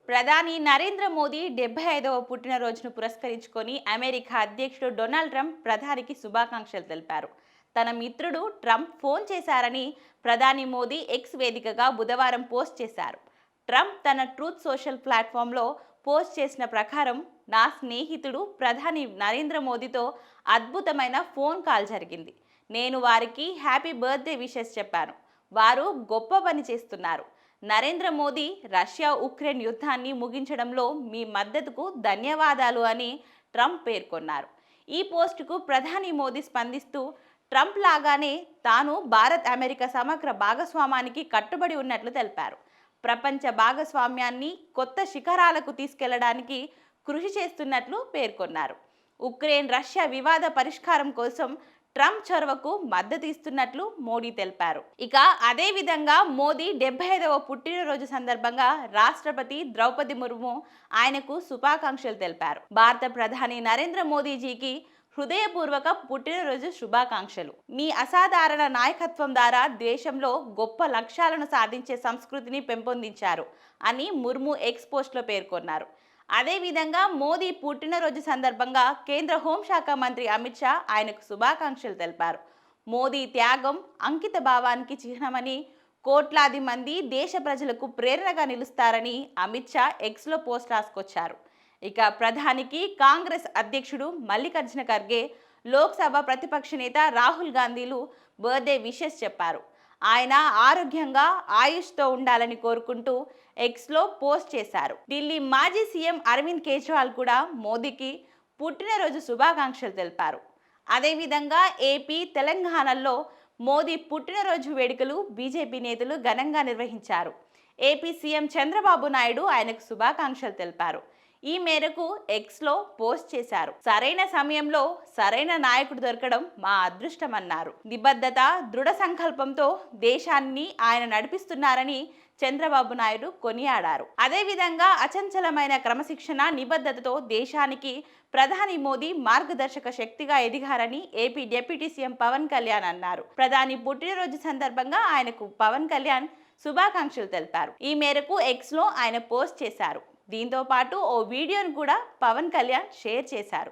ప్రధాని నరేంద్ర మోదీ 75వ పుట్టినరోజును పురస్కరించుకొని అమెరికా అధ్యక్షుడు డొనాల్డ్ ట్రంప్ ప్రధానికి శుభాకాంక్షలు తెలిపారు. తన మిత్రుడు ట్రంప్ ఫోన్ చేశారని ప్రధాని మోదీ ఎక్స్ వేదికగా బుధవారం పోస్ట్ చేశారు. ట్రంప్ తన ట్రూత్ సోషల్ ప్లాట్ఫామ్లో పోస్ట్ చేసిన ప్రకారం, నా స్నేహితుడు ప్రధాని నరేంద్ర మోదీతో అద్భుతమైన ఫోన్ కాల్ జరిగింది. నేను వారికి హ్యాపీ బర్త్డే విషెస్ చెప్పాను. వారు గొప్ప పని చేస్తున్నారు. నరేంద్ర మోదీ రష్యా ఉక్రెయిన్ యుద్ధాన్ని ముగించడంలో మీ మద్దతుకు ధన్యవాదాలు అని ట్రంప్ పేర్కొన్నారు. ఈ పోస్టుకు ప్రధాని మోదీ స్పందిస్తూ, ట్రంప్ లాగానే తాను భారత్ అమెరికా సమగ్ర భాగస్వామానికి కట్టుబడి ఉన్నట్లు తెలిపారు. ప్రపంచ భాగస్వామ్యాన్ని కొత్త శిఖరాలకు తీసుకెళ్లడానికి కృషి చేస్తున్నట్లు పేర్కొన్నారు. ఉక్రెయిన్ రష్యా వివాద పరిష్కారం కోసం ట్రంప్ చొరవకు మద్దతు ఇస్తున్నట్లు మోడీ తెలిపారు. ఇక అదే విధంగా మోదీ 75వ పుట్టినరోజు సందర్భంగా రాష్ట్రపతి ద్రౌపది ముర్ము ఆయనకు శుభాకాంక్షలు తెలిపారు. భారత ప్రధాని నరేంద్ర మోదీజీకి హృదయపూర్వక పుట్టినరోజు శుభాకాంక్షలు. మీ అసాధారణ నాయకత్వం ద్వారా దేశంలో గొప్ప లక్ష్యాలను సాధించే సంస్కృతిని పెంపొందించారు అని ముర్ము ఎక్స్ పోస్ట్లో పేర్కొన్నారు. అదేవిధంగా మోదీ పుట్టినరోజు సందర్భంగా కేంద్ర హోంశాఖ మంత్రి అమిత్ షా ఆయనకు శుభాకాంక్షలు తెలిపారు. మోదీ త్యాగం అంకిత భావానికి చిహ్నమని, కోట్లాది మంది దేశ ప్రజలకు ప్రేరణగా నిలుస్తారని అమిత్ షా ఎక్స్లో పోస్ట్ రాసుకొచ్చారు. ఇక ప్రధానికి కాంగ్రెస్ అధ్యక్షుడు మల్లికార్జున ఖర్గే, లోక్సభ ప్రతిపక్ష నేత రాహుల్ గాంధీలు బర్త్డే విషెస్ చెప్పారు. ఆయన ఆరోగ్యంగా ఆయుష్తో ఉండాలని కోరుకుంటూ ఎక్స్లో పోస్ట్ చేశారు. ఢిల్లీ మాజీ సీఎం అరవింద్ కేజ్రీవాల్ కూడా మోదీకి పుట్టినరోజు శుభాకాంక్షలు తెలిపారు. అదేవిధంగా ఏపీ, తెలంగాణలో మోదీ పుట్టినరోజు వేడుకలు బీజేపీ నేతలు ఘనంగా నిర్వహించారు. ఏపీ సీఎం చంద్రబాబు నాయుడు ఆయనకు శుభాకాంక్షలు తెలిపారు. ఈ మేరకు ఎక్స్లో పోస్ట్ చేశారు. సరైన సమయంలో సరైన నాయకుడు దొరకడం మా అదృష్టమన్నారు. నిబద్ధత, దృఢ సంకల్పంతో దేశాన్ని ఆయన నడిపిస్తున్నారని చంద్రబాబు నాయుడు కొనియాడారు. అదేవిధంగా అచంచలమైన క్రమశిక్షణ, నిబద్ధతతో దేశానికి ప్రధాని మోదీ మార్గదర్శక శక్తిగా ఎదిగారని AP deputy CM Pawan Kalyan అన్నారు. ప్రధాని పుట్టినరోజు సందర్భంగా ఆయనకు పవన్ కళ్యాణ్ శుభాకాంక్షలు తెలిపారు. ఈ మేరకు ఎక్స్లో ఆయన పోస్ట్ చేశారు. దీంతో పాటు ఓ వీడియోను కూడా పవన్ కళ్యాణ్ షేర్ చేశారు.